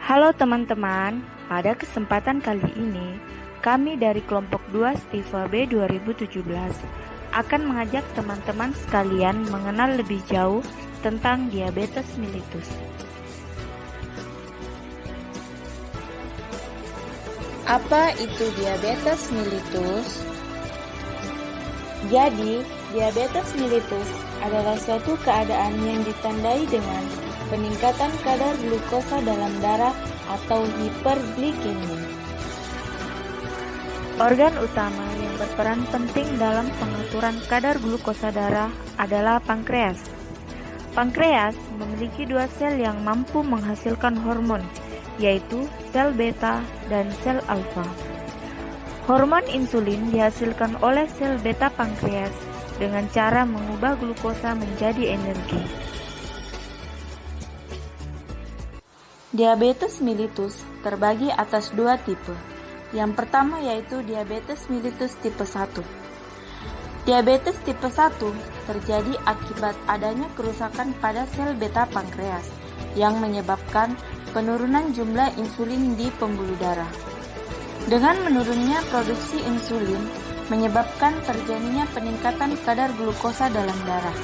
Halo teman-teman, pada kesempatan kali ini, kami dari kelompok 2 Stiva B 2017 akan mengajak teman-teman sekalian mengenal lebih jauh tentang diabetes mellitus. Apa itu diabetes mellitus? Jadi, diabetes mellitus adalah suatu keadaan yang ditandai dengan peningkatan kadar glukosa dalam darah atau hiperglikemia. Organ utama yang berperan penting dalam pengaturan kadar glukosa darah adalah pankreas. Pankreas memiliki dua sel yang mampu menghasilkan hormon, yaitu sel beta dan sel alfa. Hormon insulin dihasilkan oleh sel beta pankreas dengan cara mengubah glukosa menjadi energi. Diabetes mellitus terbagi atas dua tipe. Yang pertama yaitu diabetes mellitus tipe 1. Diabetes tipe 1 terjadi akibat adanya kerusakan pada sel beta pankreas yang menyebabkan penurunan jumlah insulin di pembuluh darah. Dengan menurunnya produksi insulin menyebabkan terjadinya peningkatan kadar glukosa dalam darah.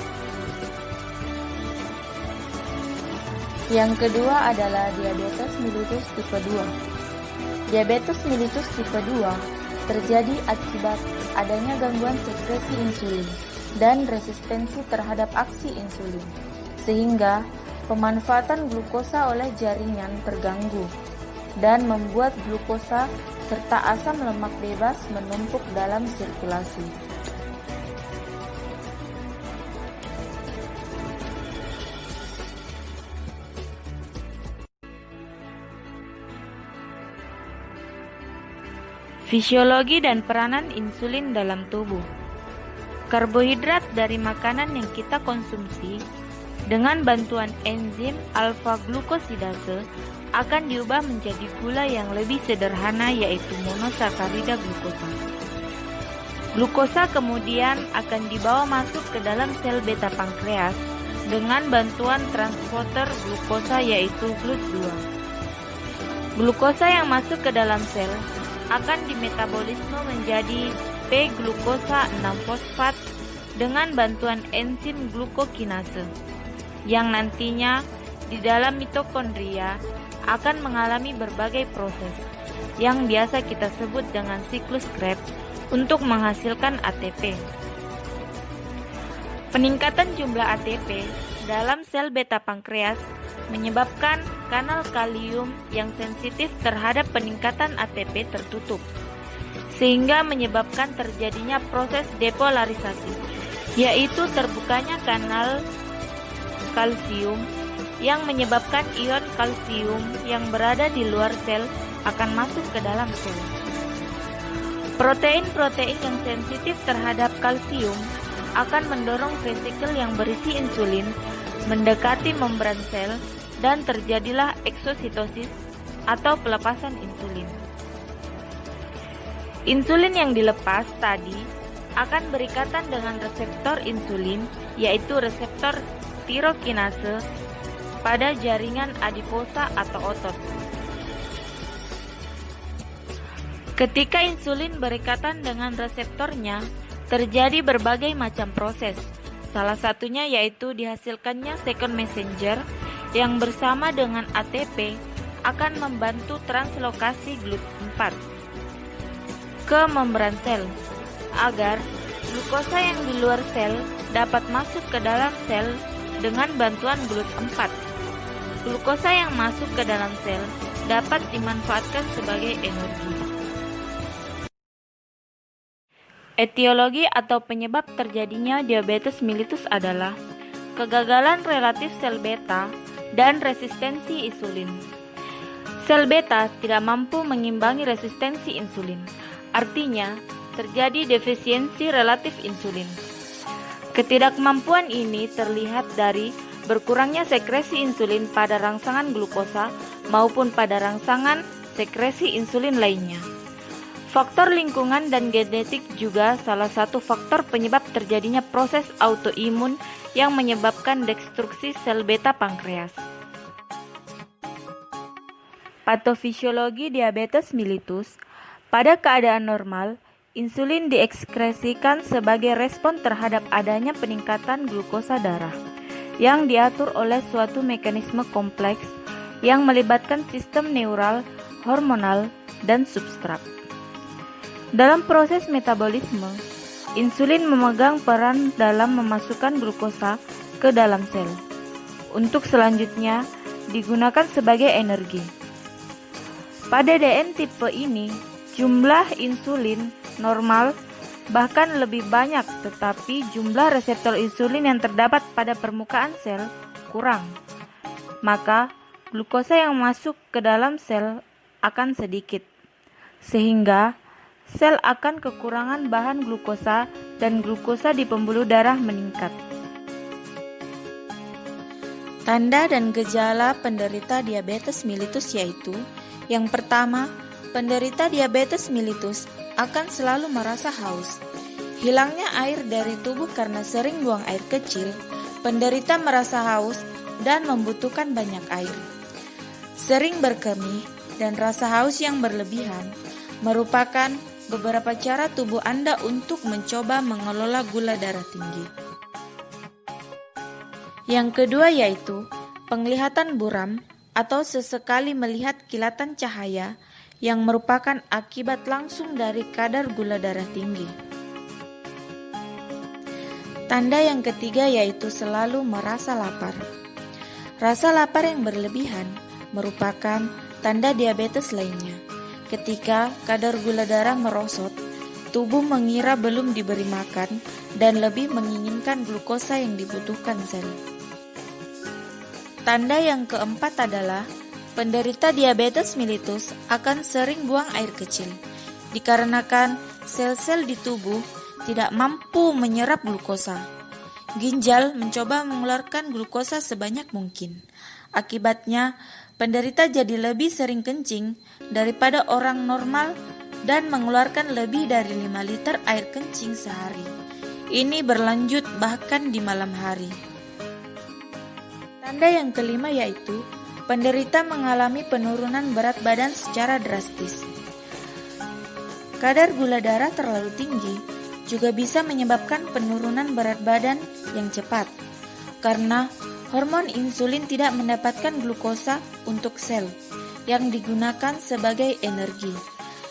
Yang kedua adalah diabetes mellitus tipe 2. Diabetes mellitus tipe 2 terjadi akibat adanya gangguan sekresi insulin dan resistensi terhadap aksi insulin, sehingga pemanfaatan glukosa oleh jaringan terganggu dan membuat glukosa serta asam lemak bebas menumpuk dalam sirkulasi. Fisiologi dan peranan insulin dalam tubuh. Karbohidrat dari makanan yang kita konsumsi dengan bantuan enzim alfa-glukosidase akan diubah menjadi gula yang lebih sederhana, yaitu monosakarida glukosa. Glukosa kemudian akan dibawa masuk ke dalam sel beta pankreas dengan bantuan transporter glukosa, yaitu GLUT2. Glukosa yang masuk ke dalam sel akan dimetabolisme menjadi P-glukosa 6-fosfat dengan bantuan enzim glukokinase, yang nantinya di dalam mitokondria akan mengalami berbagai proses yang biasa kita sebut dengan siklus Krebs untuk menghasilkan ATP. Peningkatan jumlah ATP dalam sel beta pankreas menyebabkan kanal kalium yang sensitif terhadap peningkatan ATP tertutup, sehingga menyebabkan terjadinya proses depolarisasi, yaitu terbukanya kanal kalsium yang menyebabkan ion kalsium yang berada di luar sel akan masuk ke dalam sel. Protein-protein yang sensitif terhadap kalsium akan mendorong vesikel yang berisi insulin mendekati membran sel dan terjadilah eksositosis atau pelepasan insulin. Insulin yang dilepas tadi akan berikatan dengan reseptor insulin, yaitu reseptor tirokinase pada jaringan adiposa atau otot. Ketika insulin berikatan dengan reseptornya, terjadi berbagai macam proses. Salah satunya yaitu dihasilkannya second messenger yang bersama dengan ATP akan membantu translokasi GLUT4 ke membran sel agar glukosa yang di luar sel dapat masuk ke dalam sel dengan bantuan GLUT4. Glukosa yang masuk ke dalam sel dapat dimanfaatkan sebagai energi. Etiologi atau penyebab terjadinya diabetes mellitus adalah kegagalan relatif sel beta dan resistensi insulin. Sel beta tidak mampu mengimbangi resistensi insulin, artinya terjadi defisiensi relatif insulin. Ketidakmampuan ini terlihat dari berkurangnya sekresi insulin pada rangsangan glukosa maupun pada rangsangan sekresi insulin lainnya. Faktor lingkungan dan genetik juga salah satu faktor penyebab terjadinya proses autoimun yang menyebabkan destruksi sel beta pankreas. Patofisiologi diabetes mellitus, pada keadaan normal, insulin diekskresikan sebagai respon terhadap adanya peningkatan glukosa darah yang diatur oleh suatu mekanisme kompleks yang melibatkan sistem neural, hormonal, dan substrat. Dalam proses metabolisme, insulin memegang peran dalam memasukkan glukosa ke dalam sel untuk selanjutnya digunakan sebagai energi. Pada DN tipe ini, jumlah insulin normal bahkan lebih banyak, tetapi jumlah reseptor insulin yang terdapat pada permukaan sel kurang. Maka, glukosa yang masuk ke dalam sel akan sedikit, sehingga sel akan kekurangan bahan glukosa dan glukosa di pembuluh darah meningkat. Tanda dan gejala penderita diabetes mellitus yaitu: yang pertama, penderita diabetes mellitus akan selalu merasa haus. Hilangnya air dari tubuh karena sering buang air kecil, penderita merasa haus dan membutuhkan banyak air. Sering berkemih dan rasa haus yang berlebihan merupakan beberapa cara tubuh Anda untuk mencoba mengelola gula darah tinggi. Yang kedua yaitu penglihatan buram atau sesekali melihat kilatan cahaya yang merupakan akibat langsung dari kadar gula darah tinggi. Tanda yang ketiga yaitu selalu merasa lapar. Rasa lapar yang berlebihan merupakan tanda diabetes lainnya. Ketika kadar gula darah merosot, tubuh mengira belum diberi makan dan lebih menginginkan glukosa yang dibutuhkan sel. Tanda yang keempat adalah penderita diabetes mellitus akan sering buang air kecil, dikarenakan sel-sel di tubuh tidak mampu menyerap glukosa. Ginjal mencoba mengeluarkan glukosa sebanyak mungkin. Akibatnya, penderita jadi lebih sering kencing daripada orang normal dan mengeluarkan lebih dari 5 liter air kencing sehari. Ini berlanjut bahkan di malam hari. Tanda yang kelima yaitu penderita mengalami penurunan berat badan secara drastis. Kadar gula darah terlalu tinggi juga bisa menyebabkan penurunan berat badan yang cepat, karena hormon insulin tidak mendapatkan glukosa untuk sel yang digunakan sebagai energi.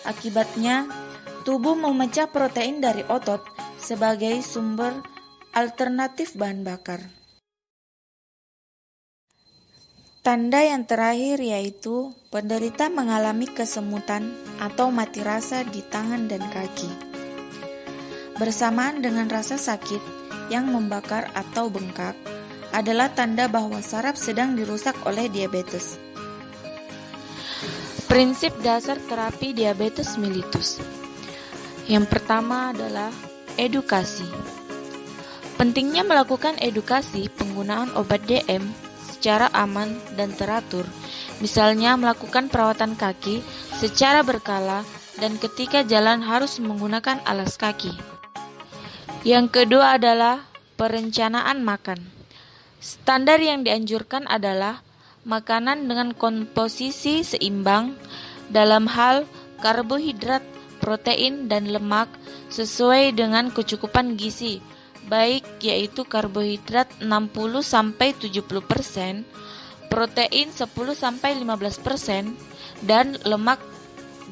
Akibatnya, tubuh memecah protein dari otot sebagai sumber alternatif bahan bakar. Tanda yang terakhir yaitu penderita mengalami kesemutan atau mati rasa di tangan dan kaki, bersamaan dengan rasa sakit yang membakar atau bengkak, adalah tanda bahwa saraf sedang dirusak oleh diabetes. Prinsip dasar terapi diabetes mellitus. Yang pertama adalah edukasi. Pentingnya melakukan edukasi penggunaan obat DM secara aman dan teratur, misalnya melakukan perawatan kaki secara berkala dan ketika jalan harus menggunakan alas kaki. Yang kedua adalah perencanaan makan. Standar yang dianjurkan adalah makanan dengan komposisi seimbang dalam hal karbohidrat, protein, dan lemak sesuai dengan kecukupan gizi, baik yaitu karbohidrat 60-70%, protein 10-15%, dan lemak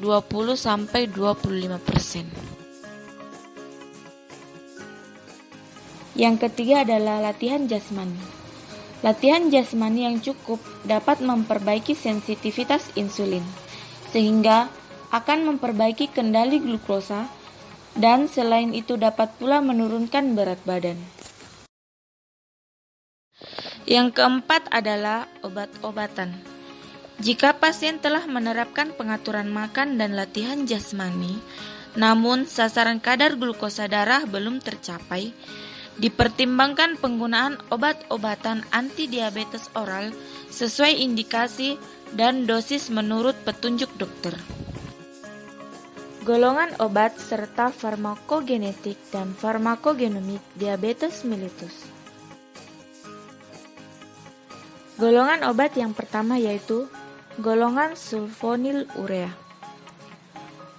20-25%. Yang ketiga adalah latihan jasmani. Latihan jasmani yang cukup dapat memperbaiki sensitivitas insulin, sehingga akan memperbaiki kendali glukosa, dan selain itu dapat pula menurunkan berat badan. Yang keempat adalah obat-obatan. Jika pasien telah menerapkan pengaturan makan dan latihan jasmani, namun sasaran kadar glukosa darah belum tercapai, dipertimbangkan penggunaan obat-obatan anti-diabetes oral sesuai indikasi dan dosis menurut petunjuk dokter. Golongan obat serta farmakogenetik dan farmakogenomik diabetes mellitus. Golongan obat yang pertama yaitu Golongan sulfonylurea.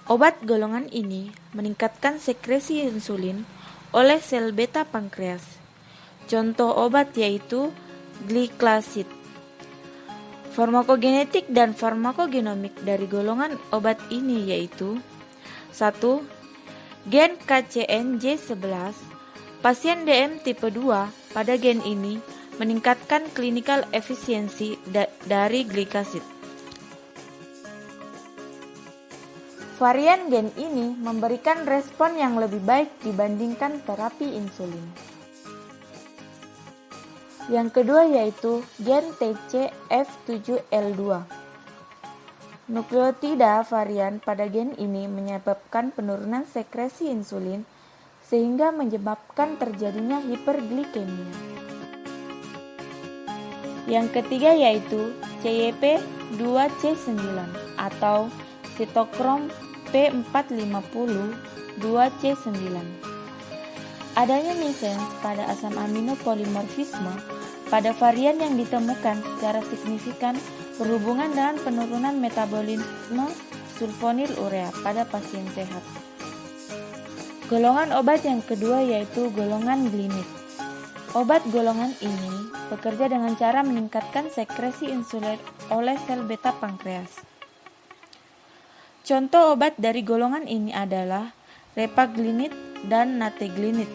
Obat golongan ini meningkatkan sekresi insulin oleh sel beta pankreas. Contoh obat yaitu gliclazid. Farmakogenetik dan farmakogenomik dari golongan obat ini yaitu 1. Gen KCNJ11. Pasien DM tipe 2 pada gen ini meningkatkan clinical efisiensi dari gliclazid. Varian gen ini memberikan respon yang lebih baik dibandingkan terapi insulin. Yang kedua yaitu gen TCF7L2. Nukleotida varian pada gen ini menyebabkan penurunan sekresi insulin sehingga menyebabkan terjadinya hiperglikemia. Yang ketiga yaitu CYP2C9 atau sitokrom P450-2C9. Adanya missense pada asam amino polimorfisme pada varian yang ditemukan secara signifikan berhubungan dengan penurunan metabolisme sulfonylurea pada pasien sehat. Golongan obat yang kedua yaitu golongan glinit. Obat golongan ini bekerja dengan cara meningkatkan sekresi insulin oleh sel beta pankreas. Contoh obat dari golongan ini adalah repaglinit dan nateglinit.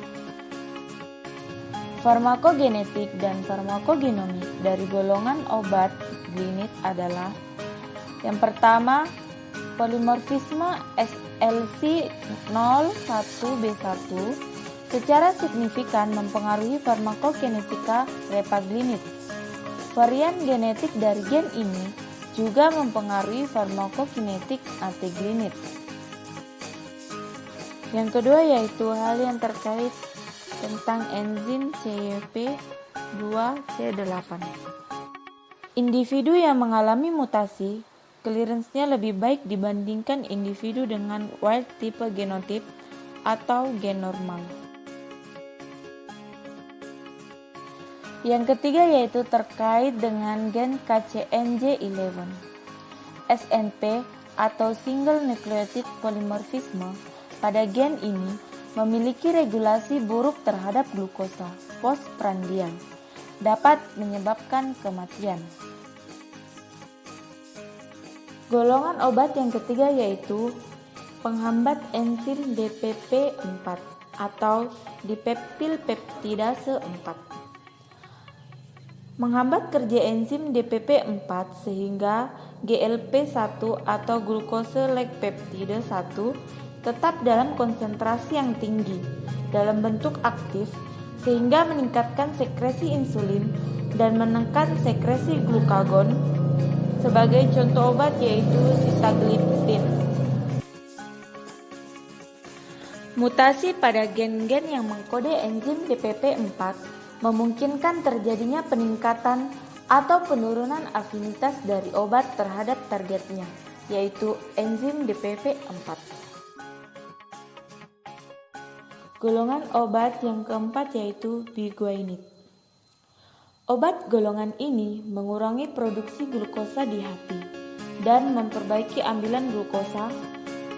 Farmakogenetik dan farmakogenomik dari golongan obat glinit adalah yang pertama, polimorfisme SLC01B1 secara signifikan mempengaruhi farmakokinetika repaglinit. Varian genetik dari gen ini juga mempengaruhi farmakokinetik nateglinit. Yang kedua yaitu hal yang terkait tentang enzim CYP2C8. Individu yang mengalami mutasi, clearance-nya lebih baik dibandingkan individu dengan wild type genotip atau gen normal. Yang ketiga yaitu terkait dengan gen KCNJ11. SNP atau single nucleotide polymorphism pada gen ini memiliki regulasi buruk terhadap glukosa postprandial, dapat menyebabkan kematian. Golongan obat yang ketiga yaitu penghambat enzim DPP4 atau dipeptil peptidase 4. Menghambat kerja enzim DPP4 sehingga GLP1 atau glukose like peptide 1 tetap dalam konsentrasi yang tinggi dalam bentuk aktif sehingga meningkatkan sekresi insulin dan menekan sekresi glukagon. Sebagai contoh obat yaitu sitagliptin. Mutasi pada gen-gen yang mengkode enzim DPP4 memungkinkan terjadinya peningkatan atau penurunan afinitas dari obat terhadap targetnya, yaitu enzim DPP4. Golongan obat yang keempat yaitu biguanide. Obat golongan ini mengurangi produksi glukosa di hati dan memperbaiki ambilan glukosa.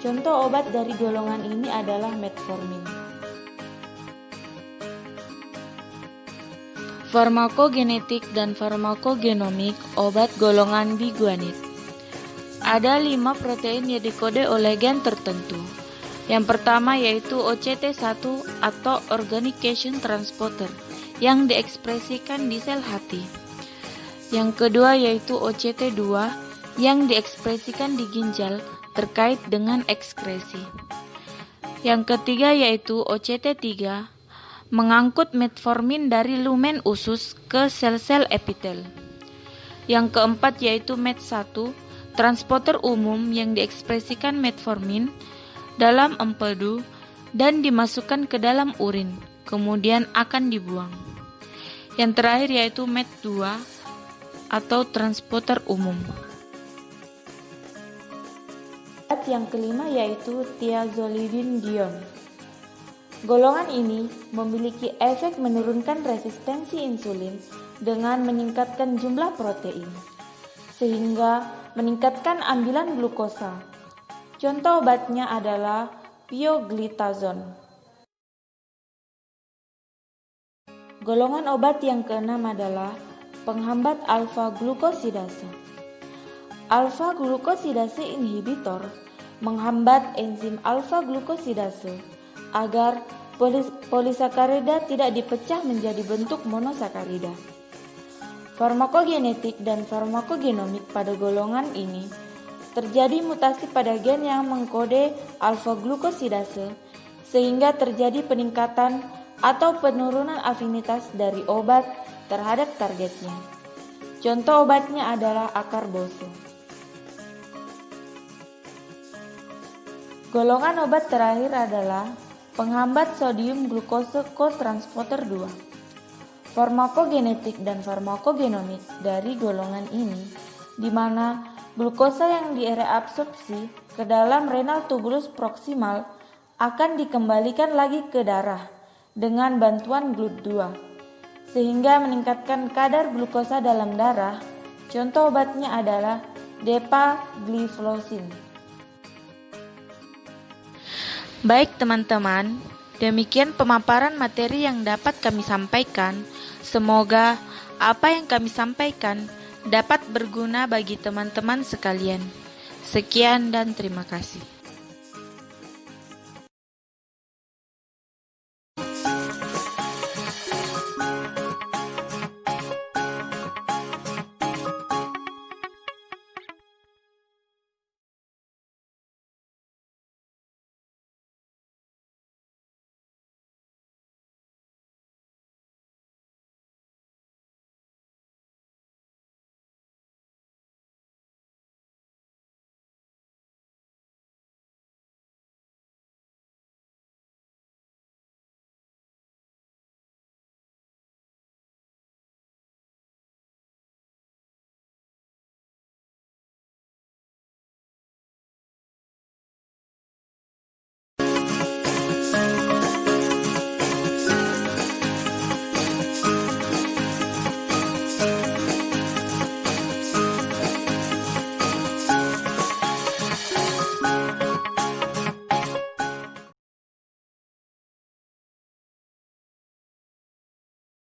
Contoh obat dari golongan ini adalah metformin. Farmakogenetik dan farmakogenomik obat golongan biguanide. Ada 5 protein yang dikode oleh gen tertentu. Yang pertama yaitu OCT1 atau Organication Transporter yang diekspresikan di sel hati. Yang kedua yaitu OCT2 yang diekspresikan di ginjal terkait dengan ekskresi. Yang ketiga yaitu OCT3 mengangkut metformin dari lumen usus ke sel-sel epitel. Yang keempat yaitu MET1, transporter umum yang diekspresikan metformin dalam empedu dan dimasukkan ke dalam urin, kemudian akan dibuang. Yang terakhir yaitu MET2 atau transporter umum. Yang kelima yaitu thiazolidinedione. Golongan ini memiliki efek menurunkan resistensi insulin dengan meningkatkan jumlah protein, sehingga meningkatkan ambilan glukosa. Contoh obatnya adalah pioglitazone. Golongan obat yang keenam adalah penghambat alfa-glukosidase. Alfa-glukosidase inhibitor menghambat enzim alfa-glukosidase agar polisakarida tidak dipecah menjadi bentuk monosakarida. Farmakogenetik dan farmakogenomik pada golongan ini terjadi mutasi pada gen yang mengkode alfa-glukosidase sehingga terjadi peningkatan atau penurunan afinitas dari obat terhadap targetnya. Contoh obatnya adalah acarbose. Golongan obat terakhir adalah penghambat sodium glukose kotransporter 2. Farmakogenetik dan farmakogenomik dari golongan ini, di mana glukosa yang direabsorpsi ke dalam renal tubulus proksimal akan dikembalikan lagi ke darah dengan bantuan GLUT2, sehingga meningkatkan kadar glukosa dalam darah. Contoh obatnya adalah dapagliflozin. Baik teman-teman, demikian pemaparan materi yang dapat kami sampaikan. Semoga apa yang kami sampaikan dapat berguna bagi teman-teman sekalian. Sekian dan terima kasih.